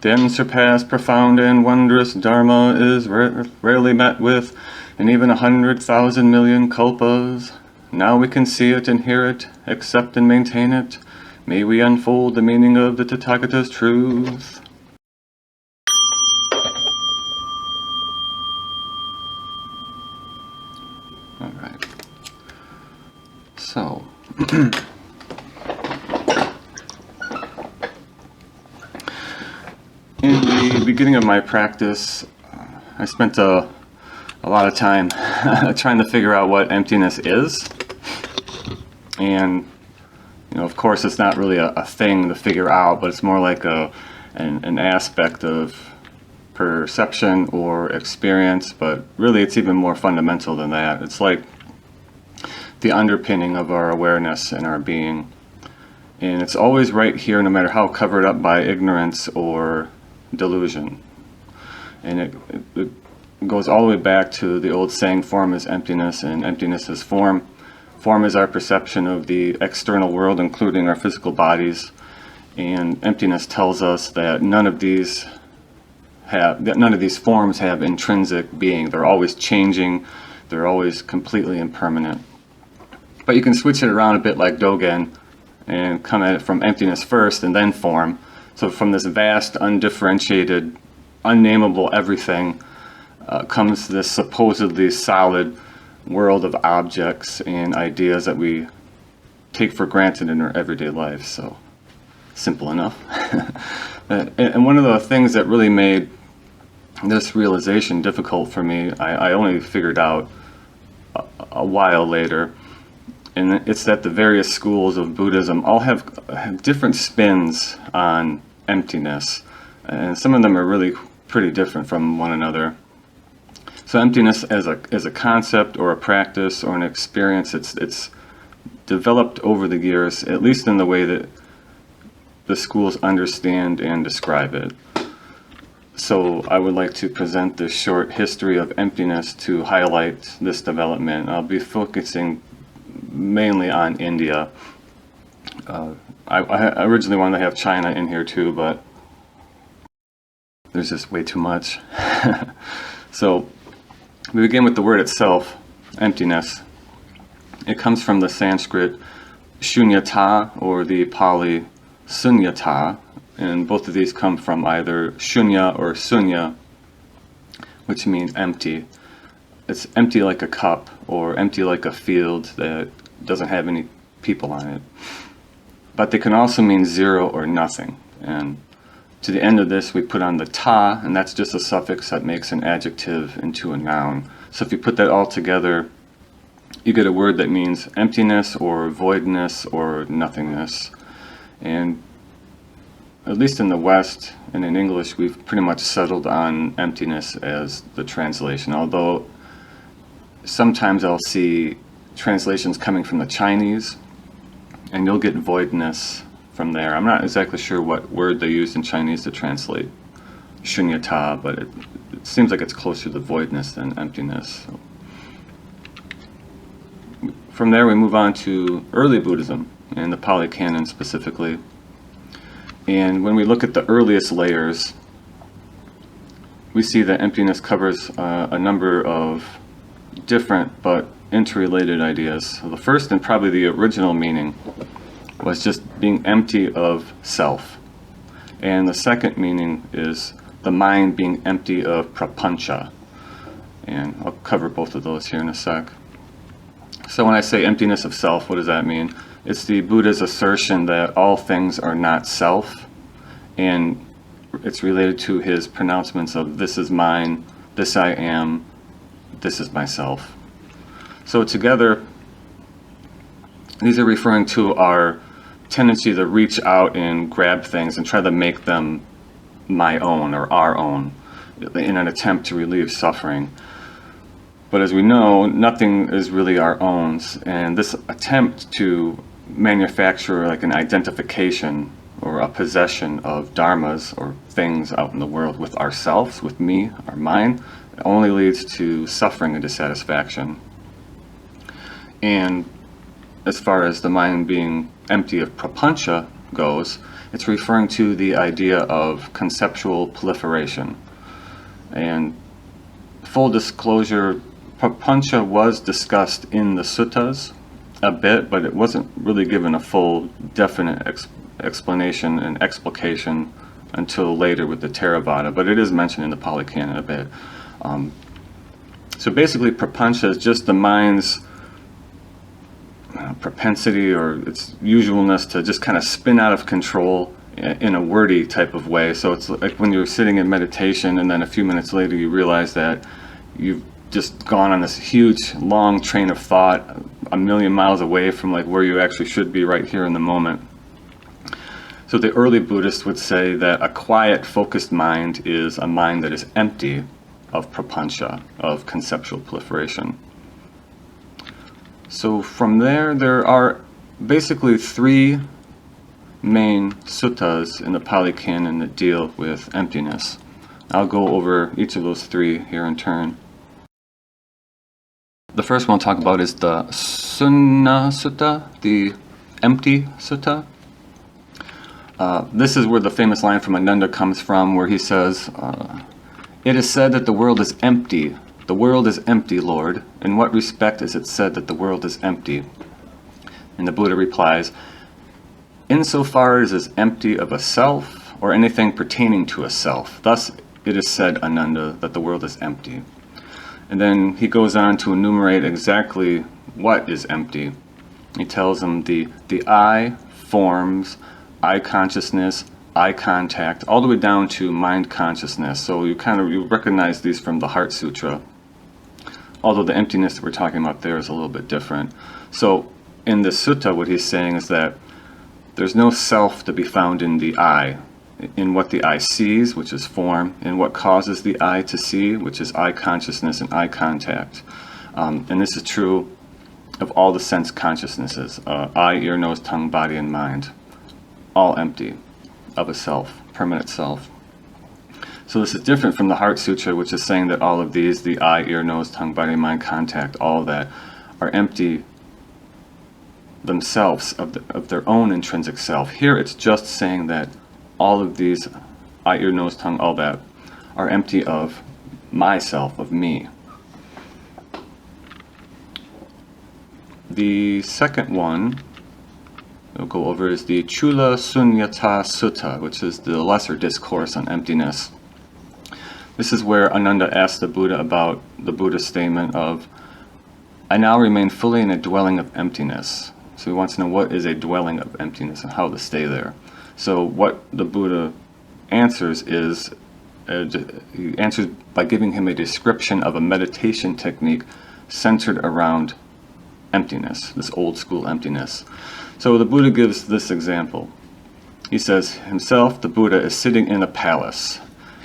The unsurpassed, profound, and wondrous dharma is rarely met with in even 100,000 million kalpas. Now we can see it and hear it, accept and maintain it. May we unfold the meaning of the Tathagata's truth. All right. So, in the beginning of my practice, I spent a lot of time trying to figure out what emptiness is. And, of course, it's not really a thing to figure out, but it's more like an aspect of perception or experience, but really it's even more fundamental than that. It's like the underpinning of our awareness and our being. And it's always right here, no matter how covered up by ignorance or delusion. And it goes all the way back to the old saying, form is emptiness and emptiness is form. Form is our perception of the external world, including our physical bodies. And emptiness tells us that none of these forms have intrinsic being. They're always changing. They're always completely impermanent. But you can switch it around a bit like Dogen and come at it from emptiness first and then form. So from this vast, undifferentiated, unnameable everything comes this supposedly solid world of objects and ideas that we take for granted in our everyday life. So simple enough. And one of the things that really made this realization difficult for me, I only figured out a while later, and it's that the various schools of Buddhism all have different spins on emptiness, and some of them are really pretty different from one another. So emptiness as a concept or a practice or an experience, it's developed over the years, at least in the way that the schools understand and describe it. So I would like to present this short history of emptiness to highlight this development. I'll be focusing mainly on India. I originally wanted to have China in here too, but there's just way too much. So we begin with the word itself, emptiness. It comes from the Sanskrit shunyata or the Pali sunyata, and both of these come from either shunya or sunya, which means empty. It's empty like a cup or empty like a field that doesn't have any people on it. But they can also mean zero or nothing. And to the end of this we put on the ta, and that's just a suffix that makes an adjective into a noun. So if you put that all together, you get a word that means emptiness or voidness or nothingness. And at least in the West and in English, we've pretty much settled on emptiness as the translation, although sometimes I'll see translations coming from the Chinese, and you'll get voidness from there. I'm not exactly sure what word they used in Chinese to translate shunyata, but it seems like it's closer to voidness than emptiness. So from there we move on to early Buddhism, and the Pali Canon specifically. And when we look at the earliest layers, we see that emptiness covers a number of different but interrelated ideas. So the first and probably the original meaning was just being empty of self. And the second meaning is the mind being empty of prapancha. And I'll cover both of those here in a sec. So when I say emptiness of self, what does that mean? It's the Buddha's assertion that all things are not self, and it's related to his pronouncements of this is mine, this I am, this is myself. So together, these are referring to our tendency to reach out and grab things and try to make them my own or our own in an attempt to relieve suffering. But as we know, nothing is really our own, and this attempt to manufacture like an identification or a possession of dharmas or things out in the world with ourselves, with me, our mind, it only leads to suffering and dissatisfaction. And as far as the mind being empty of prapancha goes, it's referring to the idea of conceptual proliferation. And full disclosure, prapancha was discussed in the suttas a bit, but it wasn't really given a full, definite explanation and explication until later with the Theravada, but it is mentioned in the Pali Canon a bit. So basically, prapancha is just the mind's propensity or its usualness to just kind of spin out of control in a wordy type of way. So it's like when you're sitting in meditation and then a few minutes later you realize that you've just gone on this huge long train of thought a million miles away from like where you actually should be right here in the moment. So the early Buddhists would say that a quiet, focused mind is a mind that is empty of prapancha, of conceptual proliferation. So from there are basically three main suttas in the Pali Canon that deal with emptiness. I'll go over each of those three here in turn. The first one I'll talk about is the Sunna Sutta, the empty sutta. This is where the famous line from Ananda comes from, where he says, "It is said that the world is empty. The world is empty, Lord. In what respect is it said that the world is empty?" And the Buddha replies, "Insofar as it is empty of a self or anything pertaining to a self. Thus it is said, Ananda, that the world is empty." And then he goes on to enumerate exactly what is empty. He tells him the I, forms, eye consciousness, eye contact, all the way down to mind consciousness. So you recognize these from the Heart Sutra, although the emptiness that we're talking about there is a little bit different. So in this sutta, what he's saying is that there's no self to be found in the eye, in what the eye sees, which is form, in what causes the eye to see, which is eye consciousness and eye contact. And this is true of all the sense consciousnesses, eye, ear, nose, tongue, body, and mind, all empty of a self, permanent self. So this is different from the Heart Sutra, which is saying that all of these, the eye, ear, nose, tongue, body, mind, contact, all of that, are empty themselves of their own intrinsic self. Here it's just saying that all of these, eye, ear, nose, tongue, all that, are empty of myself, of me. The second one we'll go over is the Chula Sunyata Sutta, which is the lesser discourse on emptiness. This is where Ananda asks the Buddha about the Buddha's statement of, "I now remain fully in a dwelling of emptiness." So he wants to know what is a dwelling of emptiness and how to stay there. So what the Buddha answers is, he answers by giving him a description of a meditation technique centered around emptiness, this old school emptiness. So the Buddha gives this example. He says, himself, the Buddha, is sitting in a palace.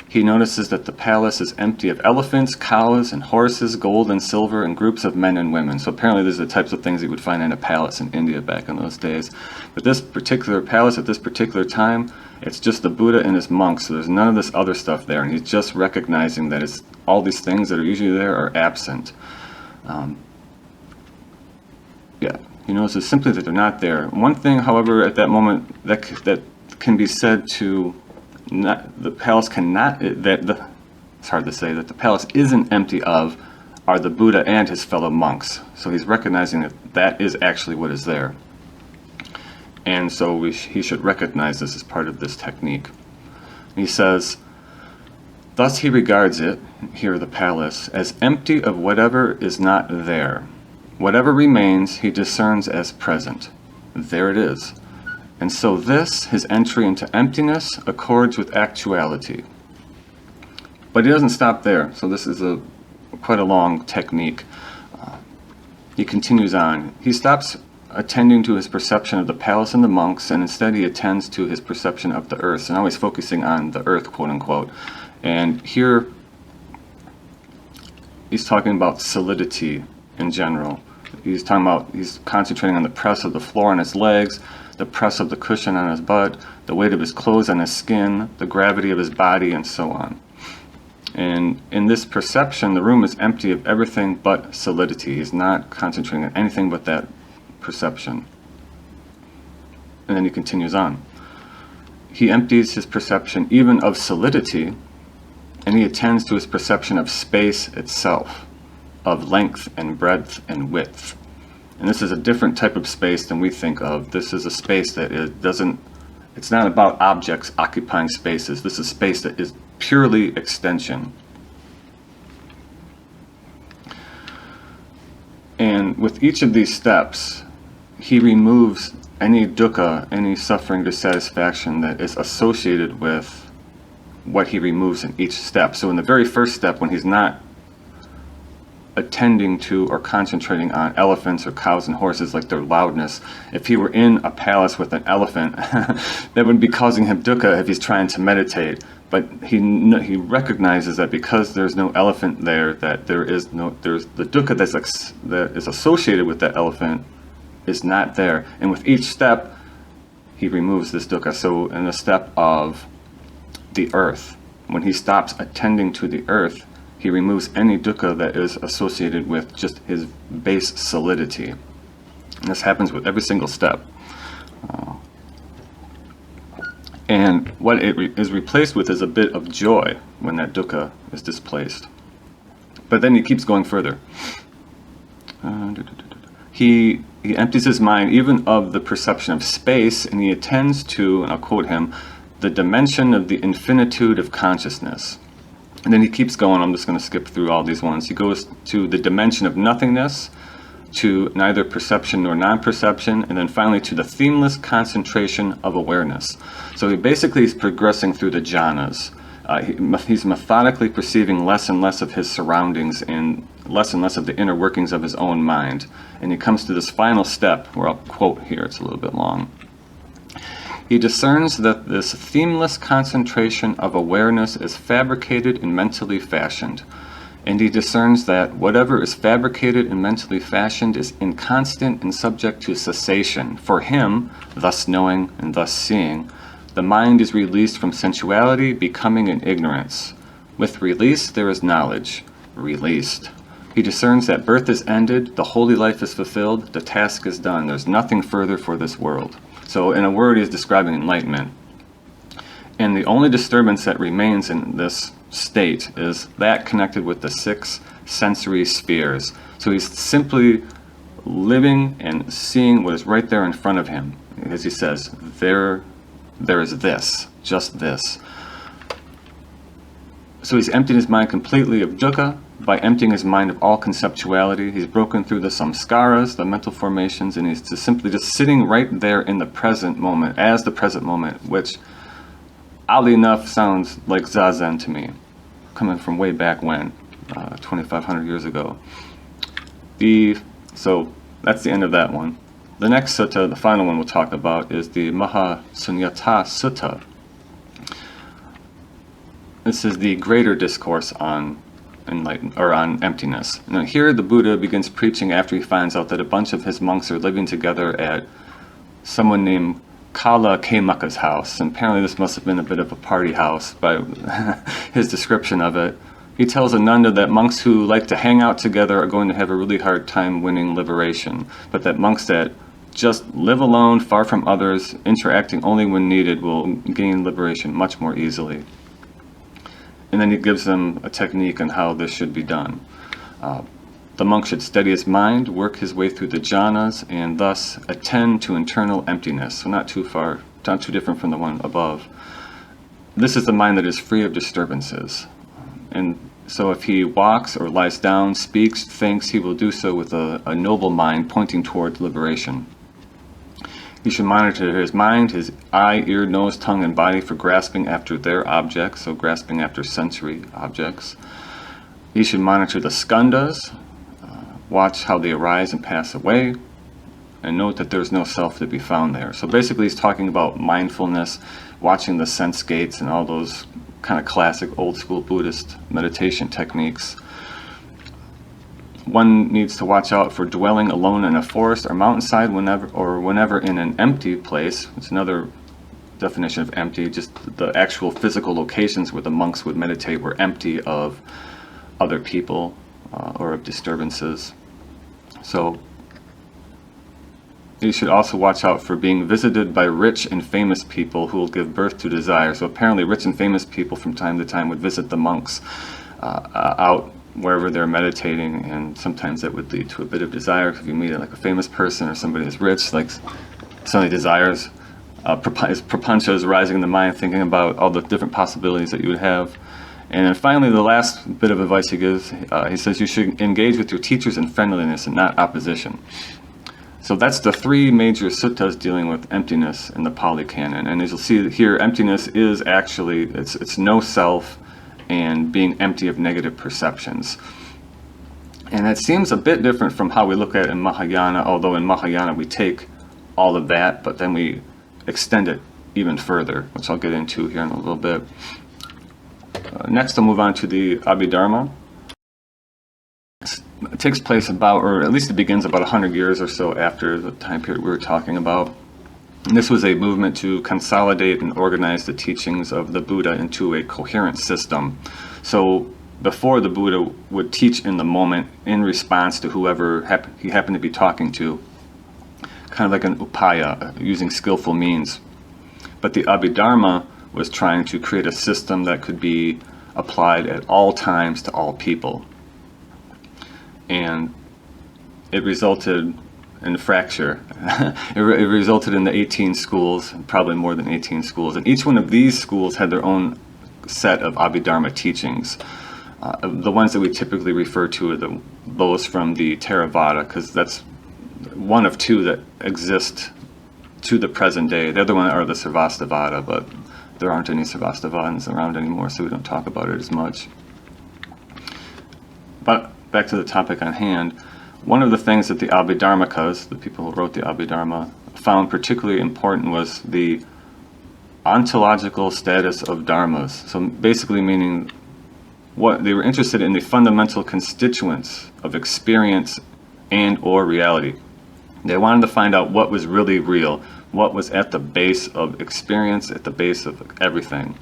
He notices that the palace is empty of elephants, cows, and horses, gold and silver, and groups of men and women. So apparently these are the types of things you would find in a palace in India back in those days. But this particular palace at this particular time, it's just the Buddha and his monks, so there's none of this other stuff there. And he's just recognizing that it's, all these things that are usually there are absent. He notices simply that they're not there. One thing, however, at that moment that can be said to the palace cannot, it's hard to say, that the palace isn't empty of, are the Buddha and his fellow monks. So he's recognizing that that is actually what is there. And so he should recognize this as part of this technique. He says, thus he regards it, here the palace, as empty of whatever is not there. Whatever remains, he discerns as present. There it is. And so this, his entry into emptiness, accords with actuality. But he doesn't stop there. So this is quite a long technique. He continues on. He stops attending to his perception of the palace and the monks, and instead he attends to his perception of the earth. So now he's focusing on the earth, quote unquote. And here he's talking about solidity in general. He's concentrating on the press of the floor on his legs, the press of the cushion on his butt, the weight of his clothes on his skin, the gravity of his body, and so on. And in this perception, the room is empty of everything but solidity. He's not concentrating on anything but that perception. And then he continues on. he empties his perception even of solidity, and he attends to his perception of space itself, of length and breadth and width. And this is a different type of space than we think of. This is a space that it's not about objects occupying spaces. This is space that is purely extension. And with each of these steps, he removes any dukkha, any suffering, dissatisfaction that is associated with what he removes in each step. So in the very first step, when he's not attending to or concentrating on elephants or cows and horses, like their loudness, if he were in a palace with an elephant, that would be causing him dukkha if he's trying to meditate. But he recognizes that because there's no elephant there, that there's the dukkha that is associated with that elephant is not there. And with each step, he removes this dukkha. So in the step of the earth, when he stops attending to the earth, he removes any dukkha that is associated with just his base solidity. And this happens with every single step. And what it is replaced with is a bit of joy when that dukkha is displaced. But then he keeps going further. He empties his mind even of the perception of space, and he attends to, and I'll quote him, the dimension of the infinitude of consciousness. And then he keeps going. I'm just going to skip through all these ones. He goes to the dimension of nothingness, to neither perception nor non-perception, and then finally to the themeless concentration of awareness. So he basically is progressing through the jhanas. He's methodically perceiving less and less of his surroundings and less of the inner workings of his own mind. And he comes to this final step, where I'll quote here, it's a little bit long. He discerns that this themeless concentration of awareness is fabricated and mentally fashioned. And he discerns that whatever is fabricated and mentally fashioned is inconstant and subject to cessation. For him, thus knowing and thus seeing, the mind is released from sensuality, becoming an ignorance. With release, there is knowledge. Released. He discerns that birth is ended, the holy life is fulfilled, the task is done. There's nothing further for this world. So in a word, he's describing enlightenment. And the only disturbance that remains in this state is that connected with the 6 sensory spheres. So he's simply living and seeing what is right there in front of him. As he says, there is this, just this. So he's emptied his mind completely of dukkha. By emptying his mind of all conceptuality, he's broken through the samskaras, the mental formations, and he's simply sitting right there in the present moment, as the present moment, which, oddly enough, sounds like Zazen to me, coming from way back when, 2,500 years ago. So that's the end of that one. The next sutta, the final one we'll talk about, is the Mahasunyata Sutta. This is the greater discourse on on emptiness. Now here the Buddha begins preaching after he finds out that a bunch of his monks are living together at someone named Kala Kemaka's house. And apparently this must have been a bit of a party house by his description of it. He tells Ananda that monks who like to hang out together are going to have a really hard time winning liberation, but that monks that just live alone, far from others, interacting only when needed, will gain liberation much more easily. And then he gives them a technique on how this should be done. The monk should steady his mind, work his way through the jhanas, and thus attend to internal emptiness. So not too different from the one above. This is the mind that is free of disturbances. And so if he walks or lies down, speaks, thinks, he will do so with a noble mind pointing towards liberation. He should monitor his mind, his eye, ear, nose, tongue, and body for grasping after their objects, so grasping after sensory objects. He should monitor the skandhas, watch how they arise and pass away, and note that there's no self to be found there. So basically he's talking about mindfulness, watching the sense gates, and all those kind of classic old school Buddhist meditation techniques. One needs to watch out for dwelling alone in a forest or mountainside whenever in an empty place. It's another definition of empty, just the actual physical locations where the monks would meditate were empty of other people or of disturbances. So you should also watch out for being visited by rich and famous people who will give birth to desire. So apparently rich and famous people from time to time would visit the monks out wherever they're meditating, and sometimes that would lead to a bit of desire. If you meet like a famous person or somebody who's rich, like suddenly desires, prapancha is rising in the mind, thinking about all the different possibilities that you would have. And then finally, the last bit of advice he gives, he says you should engage with your teachers in friendliness and not opposition. So that's the three major suttas dealing with emptiness in the Pali Canon. And as you'll see here, emptiness is actually, it's no self and being empty of negative perceptions. And it seems a bit different from how we look at it in Mahayana, although in Mahayana we take all of that, but then we extend it even further, which I'll get into here in a little bit. Next, I'll move on to the Abhidharma. It takes place about, or at least it begins about 100 years or so after the time period we were talking about. And this was a movement to consolidate and organize the teachings of the Buddha into a coherent system. So before, the Buddha would teach in the moment in response to whoever he happened to be talking to, kind of like an upaya, using skillful means. But the Abhidharma was trying to create a system that could be applied at all times to all people. And it resulted in a fracture. It resulted in the 18 schools, probably more than 18 schools. And each one of these schools had their own set of Abhidharma teachings. The ones that we typically refer to are those from the Theravada, because that's one of two that exist to the present day. The other one are the Sarvastivada, but there aren't any Sarvastivadins around anymore, so we don't talk about it as much. But back to the topic on hand, one of the things that the Abhidharmakas, the people who wrote the Abhidharma, found particularly important was the ontological status of dharmas. So basically meaning what they were interested in, the fundamental constituents of experience and or reality. They wanted to find out what was really real, what was at the base of experience, at the base of everything.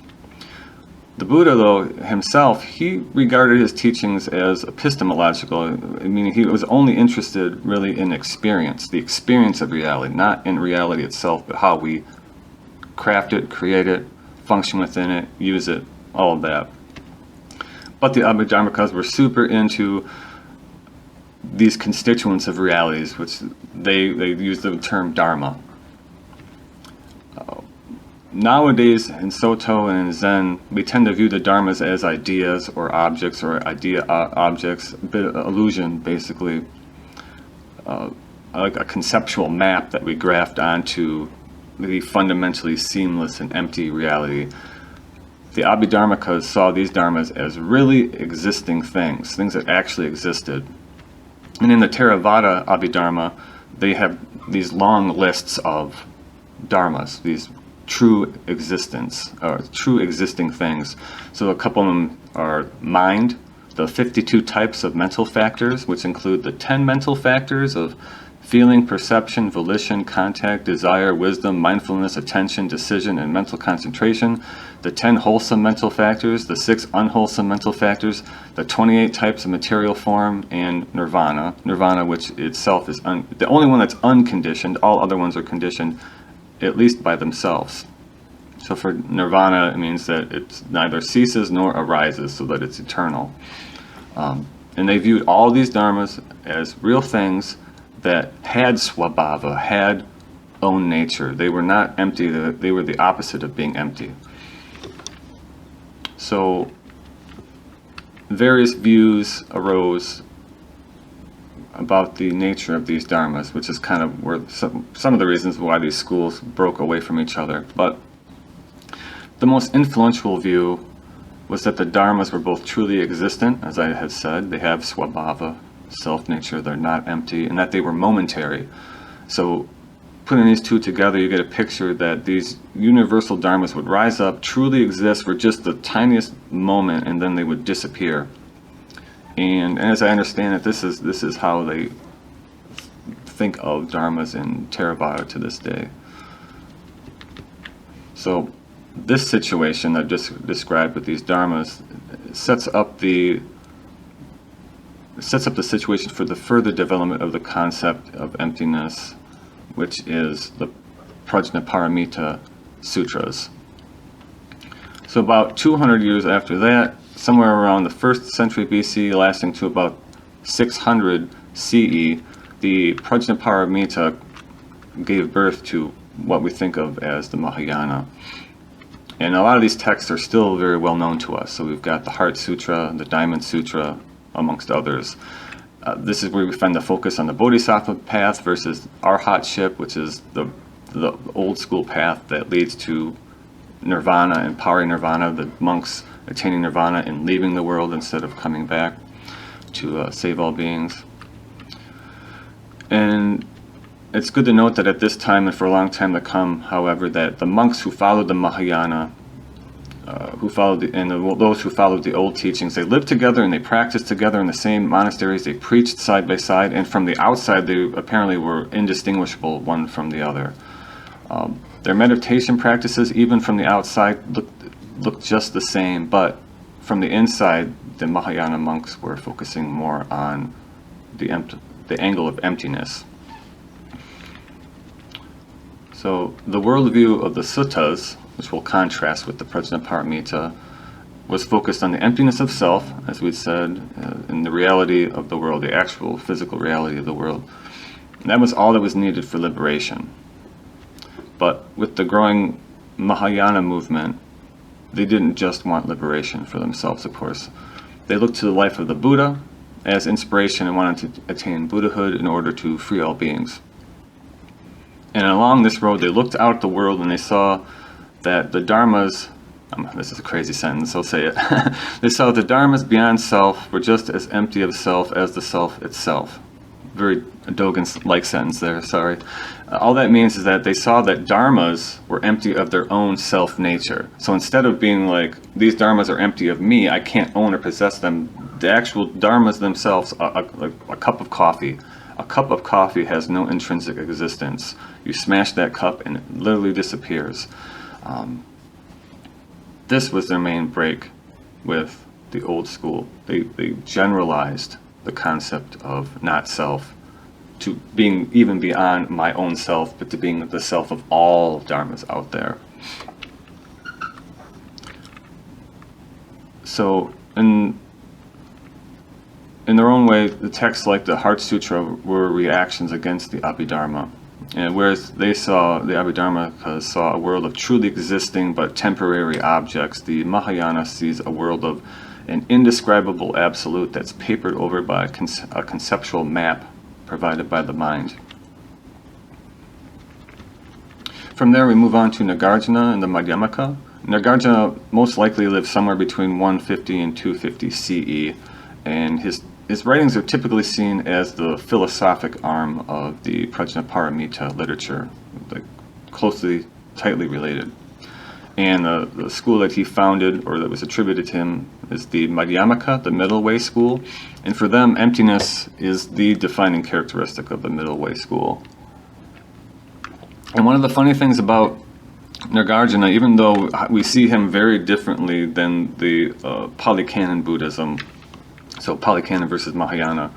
The Buddha, though, himself, he regarded his teachings as epistemological, meaning he was only interested really in experience, the experience of reality, not in reality itself, but how we craft it, create it, function within it, use it, all of that. But the Abhidharmakas were super into these constituents of realities, which they use the term dharma. Nowadays, in Soto and in Zen, we tend to view the dharmas as ideas or objects, or objects, a bit of illusion, basically, like a conceptual map that we graft onto the fundamentally seamless and empty reality. The Abhidharmakas saw these dharmas as really existing things that actually existed. And in the Theravada Abhidharma, they have these long lists of dharmas, these true existence, or true existing things. So a couple of them are mind, the 52 types of mental factors, which include the 10 mental factors of feeling, perception, volition, contact, desire, wisdom, mindfulness, attention, decision, and mental concentration, the 10 wholesome mental factors, the 6 unwholesome mental factors, the 28 types of material form, and nirvana, which itself is the only one that's unconditioned. All other ones are conditioned, at least by themselves. So for nirvana, it means that it neither ceases nor arises, so that it's eternal. And they viewed all these dharmas as real things that had swabhava, had own nature. They were not empty, they were the opposite of being empty. So various views arose about the nature of these dharmas, which is kind of where some of the reasons why these schools broke away from each other. But the most influential view was that the dharmas were both truly existent, as I had said. They have swabhava, self-nature, they're not empty, and that they were momentary. So putting these two together, you get a picture that these universal dharmas would rise up, truly exist for just the tiniest moment, and then they would disappear. And as I understand it, this is how they think of dharmas in Theravada to this day. So this situation that I just described with these dharmas sets up the situation for the further development of the concept of emptiness which is the Prajnaparamita Sutras. So about 200 years after that, somewhere around the 1st century BC, lasting to about 600 CE, the Prajnaparamita gave birth to what we think of as the Mahayana. And a lot of these texts are still very well known to us. So we've got the Heart Sutra, the Diamond Sutra, amongst others. This is where we find the focus on the Bodhisattva path versus Arhatship, which is the old school path that leads to Nirvana and Parinirvana, the monks attaining Nirvana and leaving the world instead of coming back to save all beings. And it's good to note that at this time and for a long time to come, however, that the monks who followed the Mahayana, those who followed the old teachings, they lived together and they practiced together in the same monasteries. They preached side by side, and from the outside, they apparently were indistinguishable one from the other. Their meditation practices, even from the outside, looked just the same, but from the inside, the Mahayana monks were focusing more on the angle of emptiness. So the worldview of the suttas, which will contrast with the Prajnaparamita, was focused on the emptiness of self, as we said, in the reality of the world, the actual physical reality of the world. And that was all that was needed for liberation. But with the growing Mahayana movement, they didn't just want liberation for themselves, of course. They looked to the life of the Buddha as inspiration and wanted to attain Buddhahood in order to free all beings. And along this road, they looked out at the world and they saw that the dharmas, this is a crazy sentence, I'll say it. They saw the dharmas beyond self were just as empty of self as the self itself. Very Dogen-like sentence there, sorry. All that means is that they saw that dharmas were empty of their own self-nature. So instead of being like, these dharmas are empty of me, I can't own or possess them, the actual dharmas themselves, a cup of coffee. A cup of coffee has no intrinsic existence. You smash that cup and it literally disappears. This was their main break with the old school. They generalized the concept of not self to being even beyond my own self, but to being the self of all dharmas out there. So in their own way, the texts like the Heart Sutra were reactions against the Abhidharma. And whereas they saw, the Abhidharma saw a world of truly existing but temporary objects, the Mahayana sees a world of an indescribable absolute that's papered over by a conceptual map provided by the mind. From there we move on to Nagarjuna and the Madhyamaka. Nagarjuna most likely lived somewhere between 150 and 250 CE, and his writings are typically seen as the philosophic arm of the Prajnaparamita literature, tightly related. And the school that he founded, or that was attributed to him, is the Madhyamaka, the middle way school. And for them, emptiness is the defining characteristic of the middle way school. And one of the funny things about Nagarjuna, even though we see him very differently than the Pali Canon Buddhism, so Pali Canon versus Mahayana,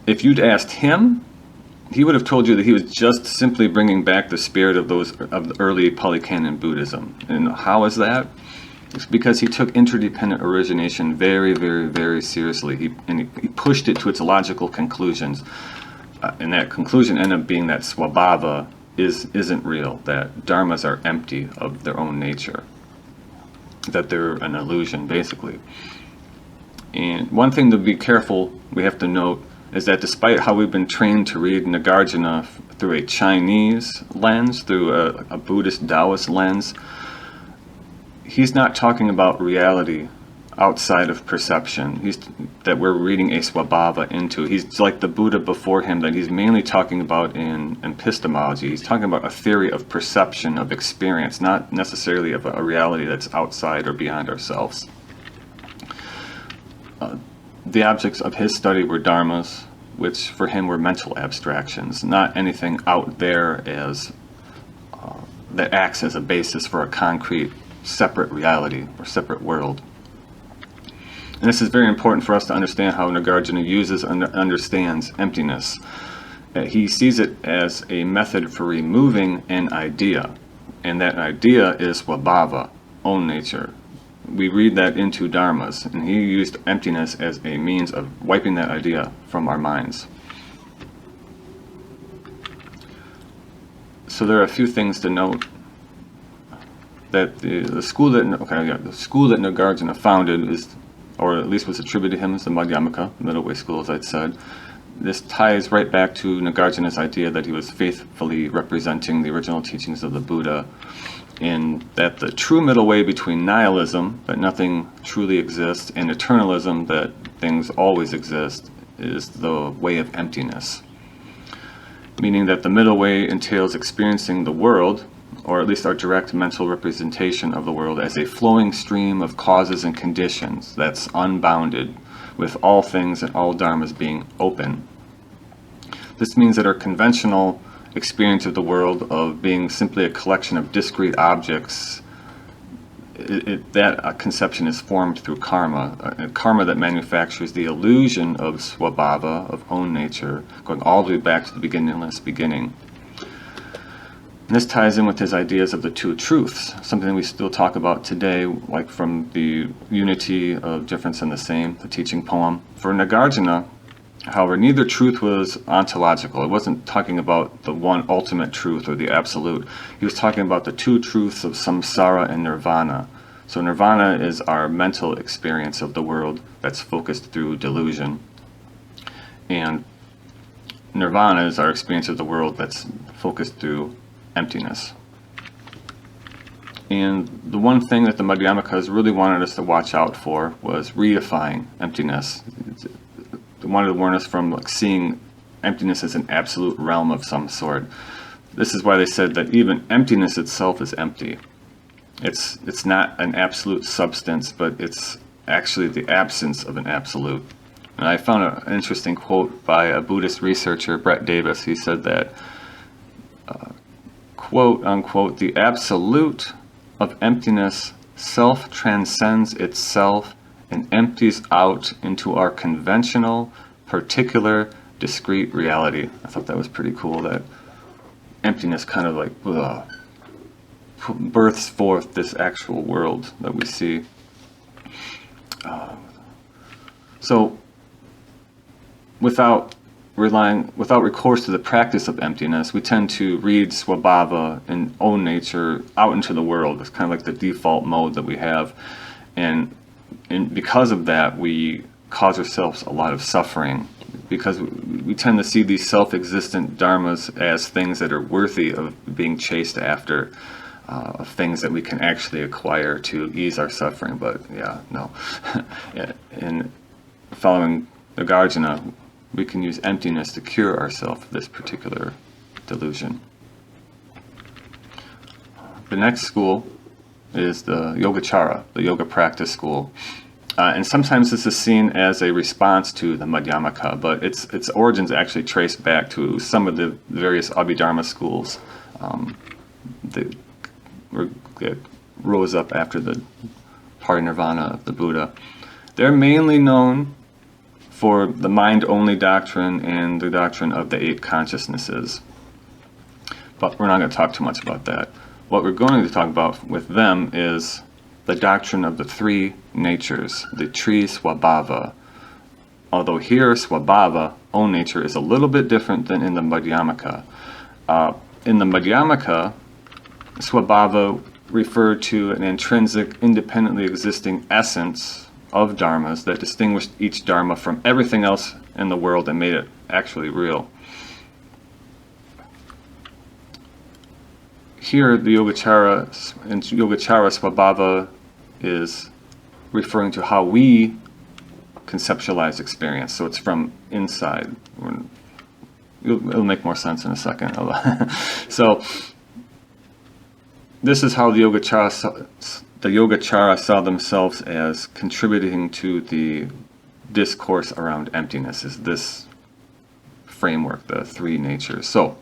if you'd asked him, he would have told you that he was just simply bringing back the spirit of the early Pali Canon Buddhism. And how is that? It's because he took interdependent origination very, very, very seriously. He pushed it to its logical conclusions. And that conclusion ended up being that swabhava isn't real, that dharmas are empty of their own nature, that they're an illusion, basically. And one thing to be careful, we have to note, is that despite how we've been trained to read Nagarjuna through a Chinese lens, through a Buddhist Taoist lens, he's not talking about reality outside of perception. That we're reading a swabhava into. He's like the Buddha before him, that he's mainly talking about in epistemology. He's talking about a theory of perception, of experience, not necessarily of a reality that's outside or beyond ourselves. The objects of his study were dharmas, which for him were mental abstractions, not anything out there as that acts as a basis for a concrete, separate reality or separate world. And this is very important for us to understand how Nagarjuna uses and understands emptiness. He sees it as a method for removing an idea, and that idea is swabhava, own nature. We read that into dharmas, and he used emptiness as a means of wiping that idea from our minds. So there are a few things to note. That the school that Nagarjuna founded is, or at least was attributed to him, as the Madhyamaka, the middle way school, as I'd said. This ties right back to Nagarjuna's idea that he was faithfully representing the original teachings of the Buddha, and that the true middle way between nihilism, that nothing truly exists, and eternalism, that things always exist, is the way of emptiness. Meaning that the middle way entails experiencing the world, or at least our direct mental representation of the world, as a flowing stream of causes and conditions that's unbounded, with all things and all dharmas being open. This means that our conventional experience of the world of being simply a collection of discrete objects, that conception is formed through karma, a karma that manufactures the illusion of swabhava, of own nature, going all the way back to the beginningless beginning. And this ties in with his ideas of the two truths, something that we still talk about today, like from the unity of difference and the same, the teaching poem. For Nagarjuna, however, neither truth was ontological. It wasn't talking about the one ultimate truth or the absolute. He was talking about the two truths of samsara and nirvana. So nirvana is our mental experience of the world that's focused through delusion. And nirvana is our experience of the world that's focused through emptiness. And the one thing that the Madhyamakas really wanted us to watch out for was reifying emptiness. They wanted to warn us from seeing emptiness as an absolute realm of some sort. This is why they said that even emptiness itself is empty. It's not an absolute substance, but it's actually the absence of an absolute. And I found an interesting quote by a Buddhist researcher, Brett Davis. He said that quote unquote, the absolute of emptiness self transcends itself and empties out into our conventional, particular, discrete reality. I thought that was pretty cool, that emptiness kind of like births forth this actual world that we see. So without recourse to the practice of emptiness, we tend to read swabhava and own nature out into the world. It's kind of like the default mode that we have. And because of that, we cause ourselves a lot of suffering, because we tend to see these self-existent dharmas as things that are worthy of being chased after, of things that we can actually acquire to ease our suffering. But yeah, no. In following Nagarjuna, we can use emptiness to cure ourselves of this particular delusion. The next school is the Yogacara, the yoga practice school. And sometimes this is seen as a response to the Madhyamaka, but its origins actually trace back to some of the various Abhidharma schools that rose up after the parinirvana of the Buddha. They're mainly known for the mind-only doctrine and the doctrine of the 8 consciousnesses. But we're not going to talk too much about that. What we're going to talk about with them is the doctrine of the 3 natures, the Tri Swabhava. Although here, Swabhava, own nature, is a little bit different than in the Madhyamaka. In the Madhyamaka, Swabhava referred to an intrinsic, independently existing essence of dharmas that distinguished each dharma from everything else in the world and made it actually real. Here, the Yogacara Swabhava is referring to how we conceptualize experience. So it's from inside. It'll make more sense in a second. So this is how the Yogacara saw themselves as contributing to the discourse around emptiness, is this framework, the 3 natures. So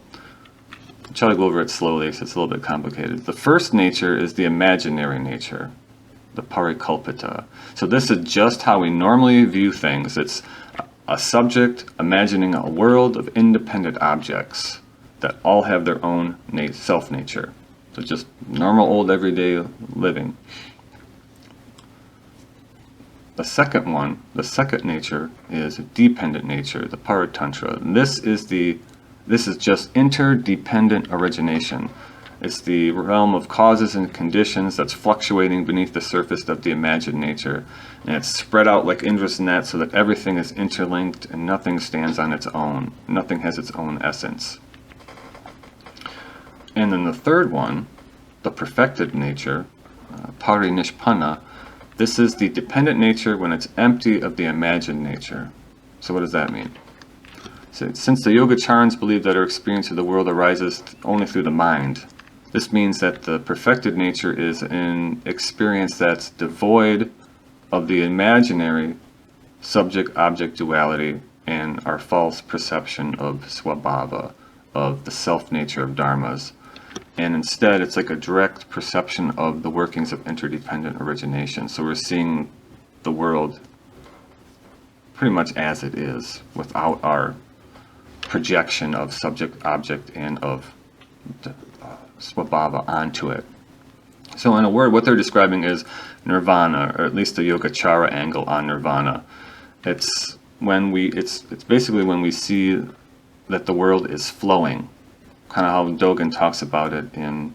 I'll try to go over it slowly, so it's a little bit complicated. The first nature is the imaginary nature, the parikalpita. So this is just how we normally view things. It's a subject imagining a world of independent objects that all have their own self-nature. So just normal old everyday living. The second nature is dependent nature, the Paratantra. And this is just interdependent origination. It's the realm of causes and conditions that's fluctuating beneath the surface of the imagined nature. And it's spread out like Indra's net so that everything is interlinked and nothing stands on its own. Nothing has its own essence. And then the third one, the perfected nature, Parinishpanna, this is the dependent nature when it's empty of the imagined nature. So what does that mean? So since the Yogacharans believe that our experience of the world arises only through the mind, this means that the perfected nature is an experience that's devoid of the imaginary subject-object duality and our false perception of swabhava, of the self-nature of dharmas. And instead, it's like a direct perception of the workings of interdependent origination. So we're seeing the world pretty much as it is, without our projection of subject-object and of swabhava onto it. So in a word, what they're describing is nirvana, or at least the Yogacara angle on nirvana. It's basically when we see that the world is flowing. Kind of how Dogen talks about it in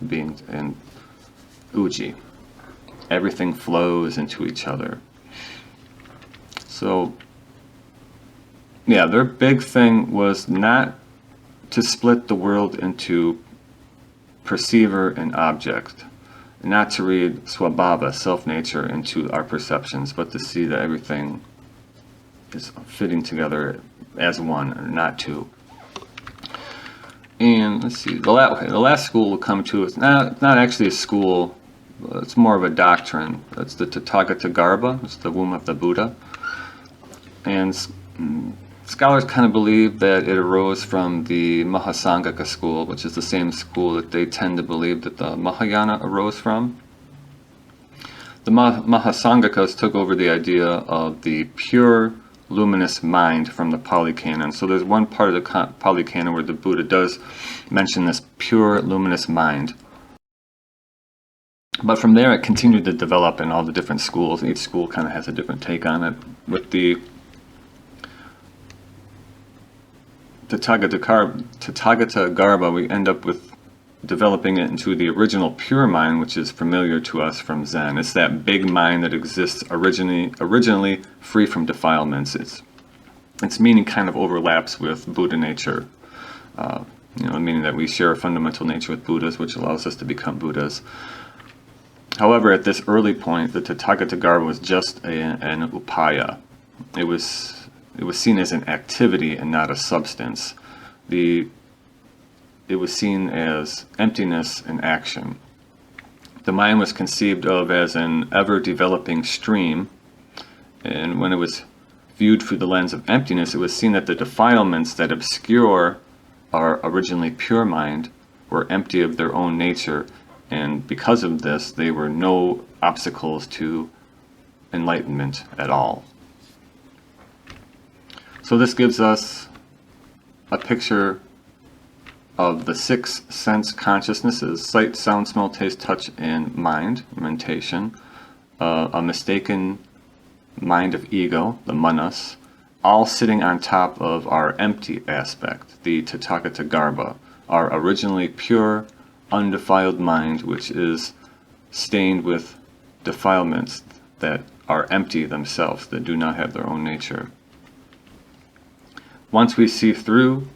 being in Uji. Everything flows into each other. So, yeah, their big thing was not to split the world into perceiver and object, not to read swabhava, self-nature, into our perceptions, but to see that everything is fitting together as one, not two. And let's see, the last school we'll come to is not actually a school, it's more of a doctrine. It's the Tathagata Garbha, it's the womb of the Buddha. And scholars kind of believe that it arose from the Mahasangika school, which is the same school that they tend to believe that the Mahayana arose from. The Mahasangikas took over the idea of the pure luminous mind from the Pali Canon. So there's one part of the Pali Canon where the Buddha does mention this pure luminous mind. But from there it continued to develop in all the different schools. Each school kind of has a different take on it. With the Tathagata Garbha, we end up with developing it into the original pure mind, which is familiar to us from Zen. It's that big mind that exists originally free from defilements. Its meaning kind of overlaps with Buddha nature. Meaning that we share a fundamental nature with Buddhas, which allows us to become Buddhas. However, at this early point, the Tathagata Garbha was just an upaya. It was seen as an activity and not a substance. It was seen as emptiness in action. The mind was conceived of as an ever-developing stream, and when it was viewed through the lens of emptiness, it was seen that the defilements that obscure our originally pure mind were empty of their own nature, and because of this, they were no obstacles to enlightenment at all. So this gives us a picture of the 6 sense consciousnesses: sight, sound, smell, taste, touch, and mind, mentation, a mistaken mind of ego, the manas, all sitting on top of our empty aspect, the Tathagata Garbha, our originally pure, undefiled mind, which is stained with defilements that are empty themselves, that do not have their own nature. Once we see through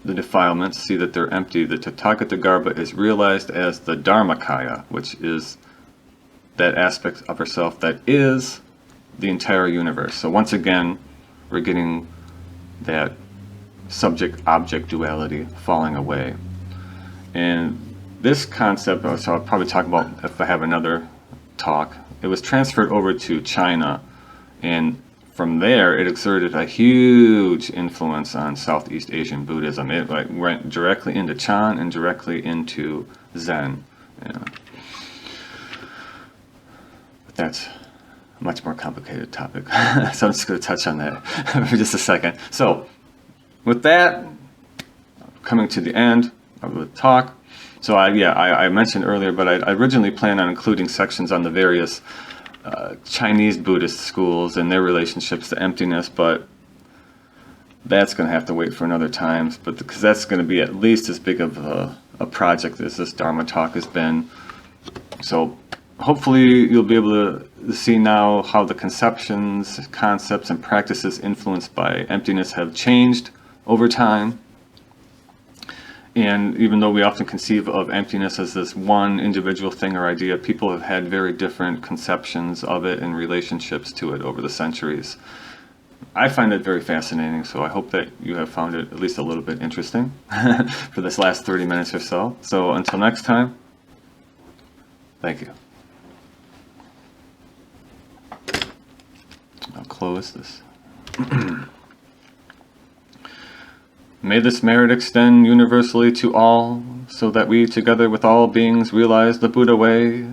the defilements, see that they're empty, the Tathagata Garbha is realized as the Dharmakaya, which is that aspect of ourself that is the entire universe. So once again, we're getting that subject-object duality falling away. And this concept, so I'll probably talk about if I have another talk, it was transferred over to China, and from there, it exerted a huge influence on Southeast Asian Buddhism. It went directly into Chan and directly into Zen. Yeah. But that's much more complicated topic. So I'm just going to touch on that for just a second. So with that, coming to the end of the talk. So I mentioned earlier, but I originally planned on including sections on the various Chinese Buddhist schools and their relationships to emptiness, but that's going to have to wait for another time, because that's going to be at least as big of a project as this Dharma talk has been. So hopefully you'll be able to see now how the conceptions, concepts, and practices influenced by emptiness have changed over time. And even though we often conceive of emptiness as this one individual thing or idea, people have had very different conceptions of it and relationships to it over the centuries. I find it very fascinating, so I hope that you have found it at least a little bit interesting for this last 30 minutes or so. So until next time, thank you. I'll close this. May this merit extend universally to all, so that we together with all beings realize the Buddha way.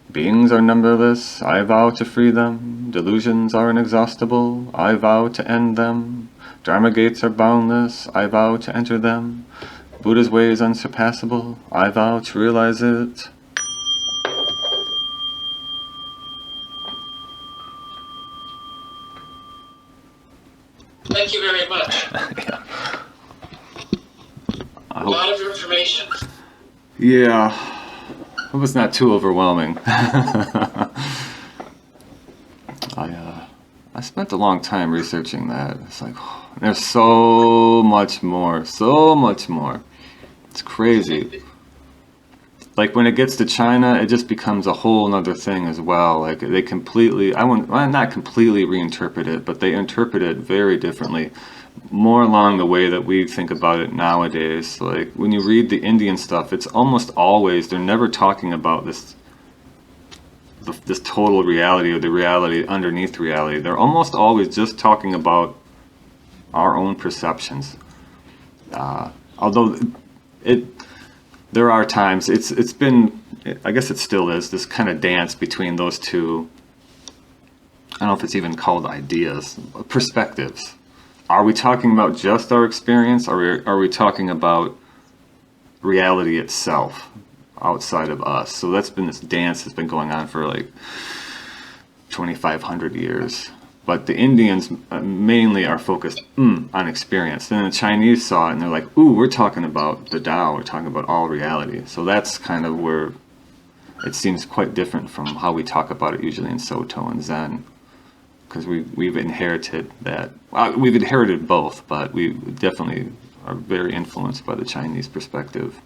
Beings are numberless, I vow to free them. Delusions are inexhaustible, I vow to end them. Dharma gates are boundless, I vow to enter them. Buddha's way is unsurpassable, I vow to realize it. Thank you very much. Yeah. A lot of information. Yeah, it was not too overwhelming. I spent a long time researching that. It's like, there's so much more. It's crazy. Like when it gets to China, it just becomes a whole nother thing as well. Like they completely, not completely reinterpret it, but they interpret it very differently. More along the way that we think about it nowadays. Like when you read the Indian stuff, it's almost always, they're never talking about this total reality or the reality underneath reality. They're almost always just talking about our own perceptions. Although there are times, it's been, I guess it still is, this kind of dance between those two, I don't know if it's even called ideas, perspectives. Are we talking about just our experience, or are we talking about reality itself outside of us? So that's been this dance that's been going on for like 2,500 years. But the Indians mainly are focused on experience. Then the Chinese saw it and they're like, ooh, we're talking about the Tao, we're talking about all reality. So that's kind of where it seems quite different from how we talk about it usually in Soto and Zen. Because we've inherited that. We've inherited both, but we definitely are very influenced by the Chinese perspective.